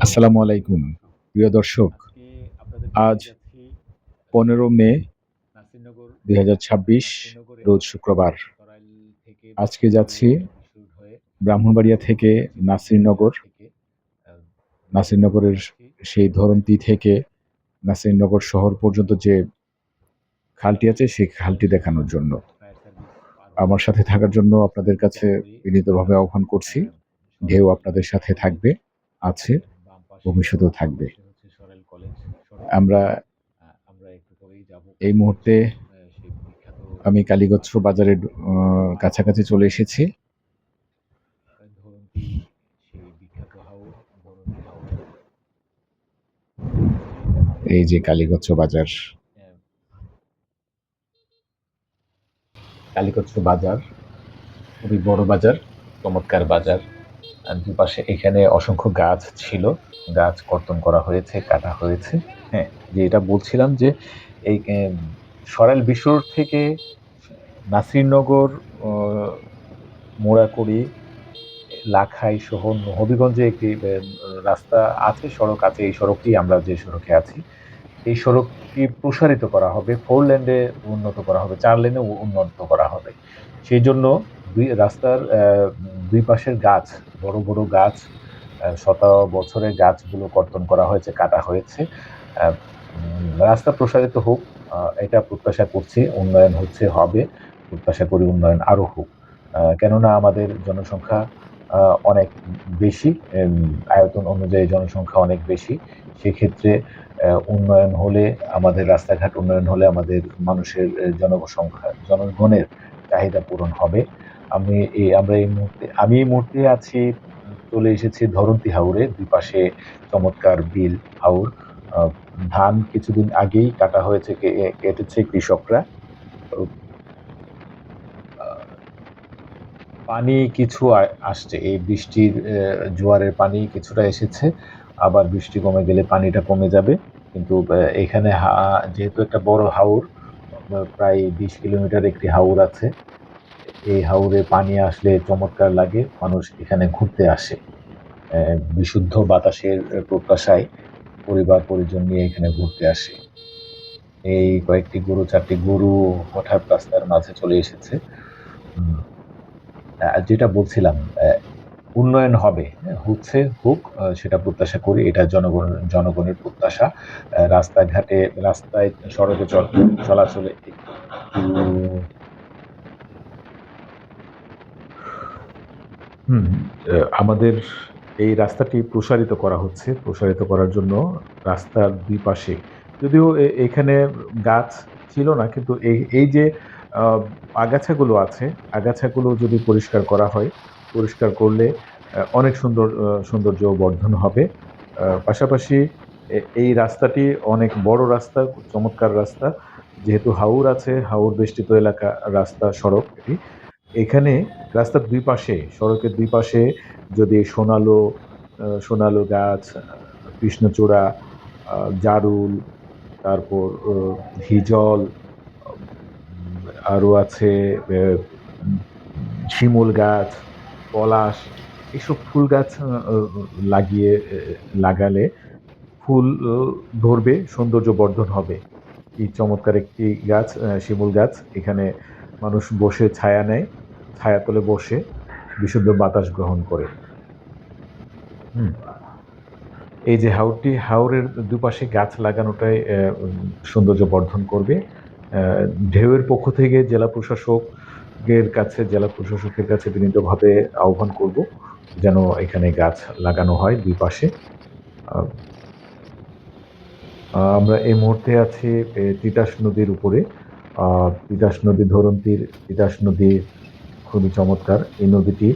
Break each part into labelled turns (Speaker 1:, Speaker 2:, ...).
Speaker 1: আসসালামু আলাইকুম প্রিয় দর্শক।
Speaker 2: আজকে আপনাদেরকে
Speaker 1: আজ
Speaker 2: নিয়ে যাচ্ছি
Speaker 1: ১৫ মে
Speaker 2: নাসিরনগর
Speaker 1: ২০২৬
Speaker 2: নাসিরনগরে
Speaker 1: রোজ শুক্রবার।
Speaker 2: সরাইল থেকে
Speaker 1: আজকে যাচ্ছি
Speaker 2: বিশুর হয়ে
Speaker 1: ব্রাহ্মণবাড়িয়া থেকে
Speaker 2: যাচ্ছি ব্রাহ্মণবাড়িয়া
Speaker 1: নাসিরনগর।
Speaker 2: থেকে নাসিরনগর
Speaker 1: নাসিরনগরের
Speaker 2: যাচ্ছি
Speaker 1: সেই ধরন্তী থেকে নাসিরনগর শহর পর্যন্ত যে খালটি আছে সেই খালটি দেখানোর জন্য।
Speaker 2: ফায়ার সার্ভিস পার
Speaker 1: আমার
Speaker 2: হয়ে
Speaker 1: সাথে থাকার জন্য আপনাদের
Speaker 2: সার্ভিস
Speaker 1: কাছে
Speaker 2: ক্যাম্প করি আমরা
Speaker 1: বিনীতভাবে আহ্বান করছি। ঢেউ
Speaker 2: সরাইল
Speaker 1: আপনাদের সাথে থাকবে, আছে, ভবিষ্যতেও
Speaker 2: বাম
Speaker 1: থাকবে।
Speaker 2: পাশে হচ্ছে সরাইল কলেজ সড়ক।
Speaker 1: আমরা
Speaker 2: আমরা একটু পরেই যাব
Speaker 1: এই মুহূর্তে
Speaker 2: কালীগঞ্জ সেই বিখ্যাত
Speaker 1: আমি কালীগঞ্জ
Speaker 2: পার্শ্ববর্তী
Speaker 1: বাজারের কাছাকাছি চলে এসেছি।
Speaker 2: ধরন্তী সেই বিখ্যাত হাওর ধরন্তী হাওর।
Speaker 1: এই যে কালীগঞ্জ বাজার।
Speaker 2: আহ,
Speaker 1: কালীগঞ্জ বাজার খুবই বড় বাজার, চমৎকার বাজার। আর দুপাশে এখানে অসংখ্য গাছ ছিল, গাছ কর্তন করা হয়েছে, কাটা হয়েছে। হ্যাঁ, যে এটা বলছিলাম যে এই সরাইল বিশুর থেকে নাসিরনগর, মোড়াকুড়ি, লাখাই সহ হবিগঞ্জে একটি রাস্তা আছে, সড়ক আছে। এই সড়কটি আমরা যে সড়কে আছি, এই সড়কটি প্রসারিত করা হবে, 4 লেনে উন্নত করা হবে, 4 লেনে উন্নত করা হবে। সেই জন্য রাস্তার দুই পাশের গাছ, বড় বড় গাছ, শত বছরের গাছগুলো কর্তন করা হয়েছে, কাটা হয়েছে। রাস্তা প্রসারিত হোক, এটা প্রত্যাশা করছি। উন্নয়ন হচ্ছে, হবে, প্রত্যাশা করি উন্নয়ন আরো হোক। কেননা আমাদের জনসংখ্যা অনেক বেশি, আয়তন অনুযায়ী জনসংখ্যা অনেক বেশি। সেক্ষেত্রে উন্নয়ন হলে, আমাদের রাস্তাঘাট উন্নয়ন হলে আমাদের মানুষের জনগণের চাহিদা পূরণ হবে। আমি এই মুহূর্তে আছি, চলে এসেছি ধরন্তী হাওরে। দুই পাশে চমৎকার বিল, হাওর। ধান কিছুদিন আগেই কাটা হয়েছে, কেটেছে কৃষকরা। পানি কিছু আসছে, এই বৃষ্টির জোয়ারের পানি কিছুটা এসেছে। আবার বৃষ্টি কমে গেলে পানিটা কমে যাবে। কিন্তু এখানে যেহেতু একটা বড় হাওর, প্রায় 20 কিলোমিটার একটি হাওর আছে। এই হাওরে পানি আসলে চমৎকার লাগে, মানুষ এখানে ঘুরতে আসে বিশুদ্ধ বাতাসের প্রত্যাশায়। পরিবার পরিজন নিয়ে এখানে ঘুরতে আসে। এই কয়েকটি গরু, 4টি গরু হঠাৎ রাস্তার মাঝে চলে এসেছে। যেটা বলছিলাম, উন্নয়ন হবে, হ্যাঁ, হচ্ছে, হোক, সেটা প্রত্যাশা করি। এটা জনগণের প্রত্যাশা। রাস্তাঘাটে, রাস্তায়, সড়কে চলাচলে একটু আমাদের এই রাস্তাটি প্রসারিত করা হচ্ছে। প্রসারিত করার জন্য রাস্তার দুই পাশে, যদিও এখানে গাছ ছিল না, কিন্তু এই যে আ আগাছাগুলো আছে, আগাছাগুলো যদি পরিষ্কার করা হয়, পরিষ্কার করলে অনেক সৌন্দর্য বর্ধন হবে। পাশাপাশি এই রাস্তাটি অনেক বড় রাস্তা, চমৎকার রাস্তা। যেহেতু হাওর আছে, হাওর বেষ্টিত এলাকা, রাস্তা, সড়ক এটি। এখানে রাস্তার দুই পাশে, সড়কের দুই পাশে যদি সোনালো গাছ, কৃষ্ণচূড়া, জারুল, তারপর হিজল, আরো আছে উম, শিমুল গাছ, পলাশ, এসব ফুল গাছ লাগিয়ে লাগালে ফুল ধরবে, সৌন্দর্য বর্ধন হবে। কি চমৎকার একটি গাছ, শিমুল গাছ। এখানে মানুষ বসে ছায়া নেয়, ছায়াতলে বসে বিশুদ্ধ বাতাস গ্রহণ করে। হুম। এই যে হাওরের দুপাশে গাছ লাগানোটাই সৌন্দর্য বর্ধন করবে। আহ, ঢেউয়ের পক্ষ থেকে জেলা প্রশাসকের কাছে বিনীতভাবে আহ্বান করব যেন এখানে গাছ লাগানো হয় দুই পাশে। আহ, আমরা এই মুহূর্তে আছি তিতাস নদীর উপরে। তিতাস নদী, ধরন্তীর তিতাস নদী খুবই চমৎকার। এই নদীটি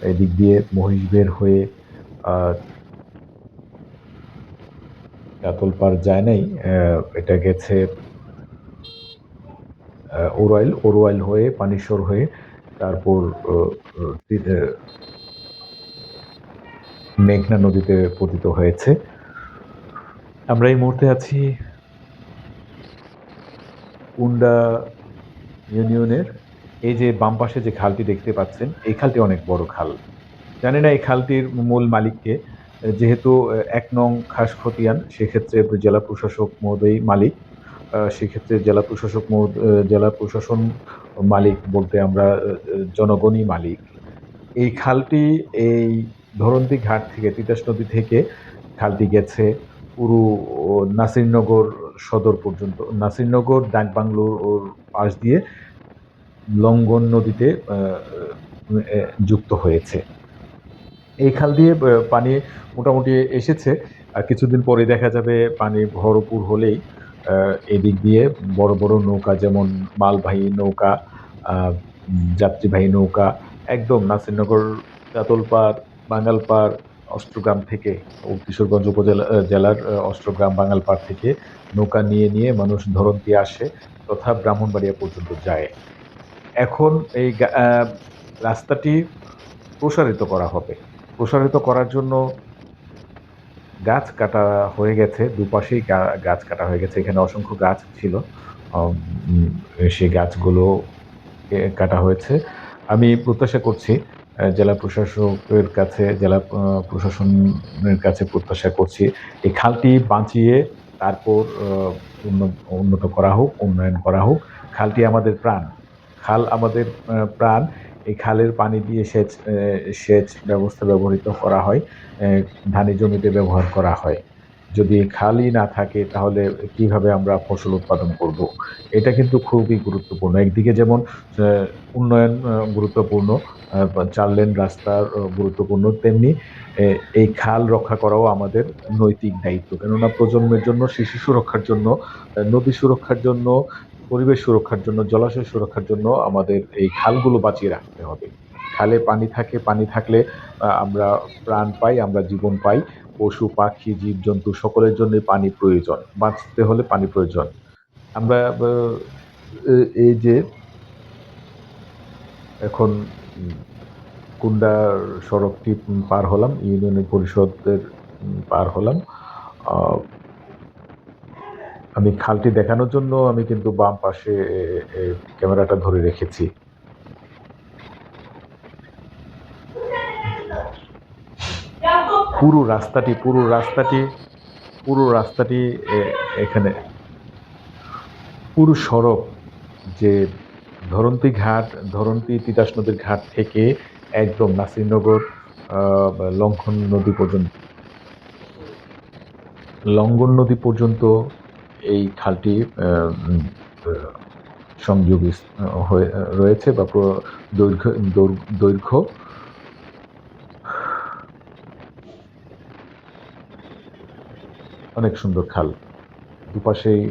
Speaker 1: এদিক দিয়ে মহিষ বের হয়ে আহ চাতলপাড় যায় নাই, এটা গেছে ওরোয়াইল হয়ে, পানিশ্বর হয়ে, তারপর মেঘনা নদীতে পতিত হয়েছে। আমরা এই মুহূর্তে আছি কুন্ডা ইউনিয়নের। এই যে বাম পাশে যে খালটি দেখতে পাচ্ছেন, এই খালটি অনেক বড় খাল। জানি না এই খালটির মূল মালিককে। যেহেতু ১ নং খাসখতিয়ান, সেক্ষেত্রে জেলা প্রশাসক মহোদয় মালিক। সেক্ষেত্রে জেলা প্রশাসন মালিক বলতে আমরা জনগণই মালিক। এই খালটি এই ধরন্তী ঘাট থেকে, তিতাস নদী থেকে খালটি গেছে পুরো নাসিরনগর সদর পর্যন্ত। নাসিরনগর ডাকবাংলোর ওর পাশ দিয়ে লঙ্ঘন নদীতে যুক্ত হয়েছে। এই খাল দিয়ে পানি মোটামুটি এসেছে। কিছুদিন পরে দেখা যাবে পানি ভরপুর হলেই এদিক দিয়ে বড় বড় নৌকা, যেমন মালবাহী নৌকা, যাত্রীবাহী নৌকা, একদম নাসিরনগর, চাতলপাড়, বাঙ্গালপাড়, অষ্টগ্রাম থেকে কিশোরগঞ্জ জেলার অষ্টগ্রাম, বাঙ্গালপাড় থেকে নৌকা নিয়ে নিয়ে মানুষ ধরন্তী আসে তথা ব্রাহ্মণবাড়িয়া পর্যন্ত যায়। এখন এই রাস্তাটি প্রসারিত করা হবে। প্রসারিত করার জন্য গাছ কাটা হয়ে গেছে, দুপাশেই গাছ কাটা হয়ে গেছে। এখানে অসংখ্য গাছ ছিল। আম উম সেই গাছগুলো কাটা হয়েছে। আমি প্রত্যাশা করছি জেলা প্রশাসনের কাছে প্রত্যাশা করছি এই খালটি বাঁচিয়ে তারপর উন্নত করা হোক, উন্নয়ন করা হোক। খালটি আমাদের প্রাণ। খাল আমাদের প্রাণ। এই খালের পানি দিয়ে সেচ ব্যবস্থা ব্যবহৃত করা হয়। ধানি জমিতে ব্যবহার করা হয়। যদি খালই না থাকে তাহলে কিভাবে আমরা ফসল উৎপাদন করব? এটা কিন্তু খুবই গুরুত্বপূর্ণ। একদিকে যেমন আ উন্নয়ন গুরুত্বপূর্ণ, ৪ লেন রাস্তা গুরুত্বপূর্ণ, তেমনি এ এই খাল রক্ষা করাও আমাদের নৈতিক দায়িত্ব। কেননা প্রজন্মের জন্য, শিশু সুরক্ষার জন্য, নদী সুরক্ষার জন্য, পরিবেশ সুরক্ষার জন্য, জলাশয় সুরক্ষার জন্য আমাদের এই খালগুলো বাঁচিয়ে রাখতে হবে। খালে পানি থাকে, পানি থাকলে আমরা প্রাণ পাই, আমরা জীবন পাই। পশু, পাখি, জীবজন্তু সকলের জন্যই পানি প্রয়োজন। বাঁচতে হলে পানি প্রয়োজন। আমরা এই যে এখন কুন্ডা সড়কটি পার হলাম, ইউনিয়ন পরিষদের পার হলাম। আ আমি খালটি দেখানোর জন্য আমি কিন্তু বাম পাশে ক্যামেরাটা ধরে রেখেছি। পুরো রাস্তাটি পুরো রাস্তাটি পুরো রাস্তাটি এখানে পুরো সড়ক, যে ধরন্তী তিতাস নদীর ঘাট থেকে একদম নাসিরনগর লঙ্ঘন নদী পর্যন্ত এই খালটি সংযোগী হয়ে রয়েছে, বা দৈর্ঘ্য অনেক সুন্দর খাল। দুপাশেই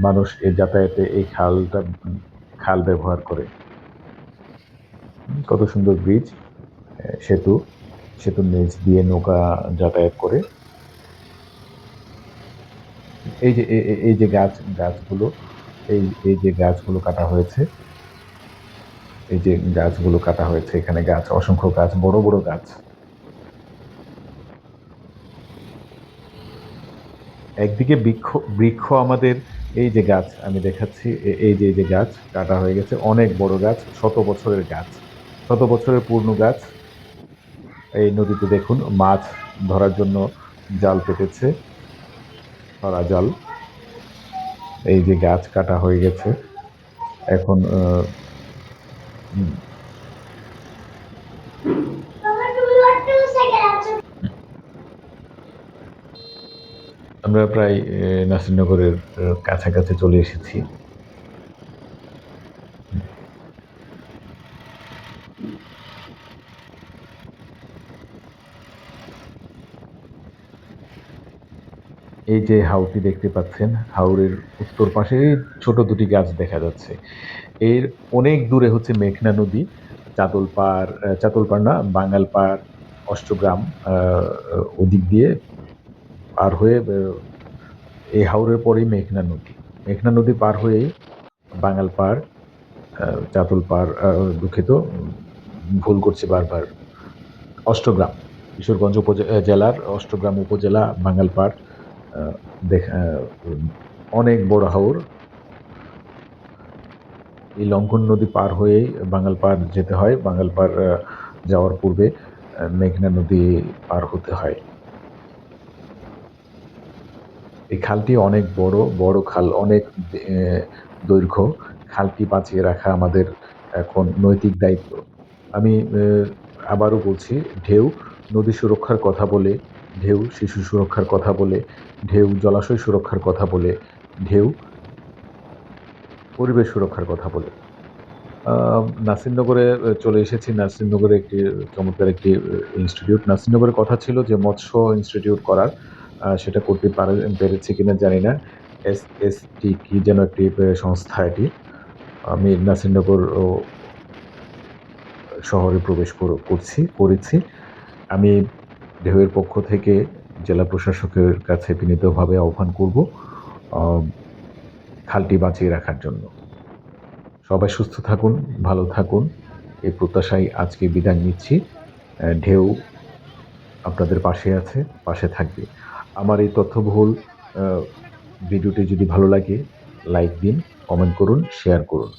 Speaker 1: মানুষ যাতায়াতে এই খাল ব্যবহার করে। কত সুন্দর ব্রিজ, সেতুর নিচ দিয়ে নৌকা যাতায়াত করে। এই যে গাছগুলো, এই যে গাছগুলো কাটা হয়েছে, এখানে গাছ, অসংখ্য গাছ, বড় বড় গাছ। একদিকে বৃক্ষ আমাদের, এই যে গাছ আমি দেখাচ্ছি, এই যে গাছ কাটা হয়ে গেছে, অনেক বড় গাছ, শত বছরের গাছ, শত বছরের পুরনো গাছ। এই নদীতে দেখুন মাছ ধরার জন্য জাল পেতেছে, ধরা জাল। এই যে গাছ কাটা হয়ে গেছে, এখন আমরা প্রায় নাসিরনগরের কাছাকাছি চলে এসেছি। এই যে হাওরটি দেখতে পাচ্ছেন, হাওরের উত্তর পাশে ছোট দুটি গাছ দেখা যাচ্ছে। এর অনেক দূরে হচ্ছে মেঘনা নদী, চাতলপাড় না, বাঙ্গালপাড়, অষ্টগ্রাম, ওদিক দিয়ে পার হয়ে এই হাওরের পরেই মেঘনা নদী। মেঘনা নদী পার হয়েই বাঙ্গালপাড়, চাতলপাড়, দুঃখিত, ভুল করছি বারবার, অষ্টগ্রাম, কিশোরগঞ্জ জেলার অষ্টগ্রাম উপজেলা, বাঙ্গালপাড়। অনেক বড় হাওর। এই লঙ্ঘন নদী পার হয়েই বাঙ্গালপাড় যেতে হয়। বাঙ্গালপাড় যাওয়ার পূর্বে মেঘনা নদী পার হতে হয়। এই খালটি অনেক বড় খাল, অনেক দৈর্ঘ্য। খালটি বাঁচিয়ে রাখা আমাদের এখন নৈতিক দায়িত্ব। আমি আবারও বলছি, ঢেউ নদী সুরক্ষার কথা বলে, ঢেউ শিশু সুরক্ষার কথা বলে, ঢেউ জলাশয় সুরক্ষার কথা বলে, ঢেউ পরিবেশ সুরক্ষার কথা বলে। নাসিরনগরে চলে এসেছি। নাসিরনগরে একটি চমৎকার একটি ইনস্টিটিউট। নাসিরনগরে কথা ছিল যে মৎস্য ইনস্টিটিউট করার। সেটা করতে পেরেছি কিনা জানি না। এসএসটি কি যেন একটি সংস্থা এটি। আমি নাসিরনগর শহরে প্রবেশ করেছি। আমি ঢেউয়ের পক্ষ থেকে জেলা প্রশাসকের কাছে বিনীতভাবে আহ্বান করব আ খালটি বাঁচিয়ে রাখার জন্য। সবাই সুস্থ থাকুন, ভালো থাকুন। এই প্রত্যাশায় আজকে বিদায় নিচ্ছি। ঢেউ আপনাদের পাশে আছে, পাশে থাকবে। আমার এই তথ্যবহুল আ ভিডিওটি যদি ভালো লাগে লাইক দিন, কমেন্ট করুন, শেয়ার করুন।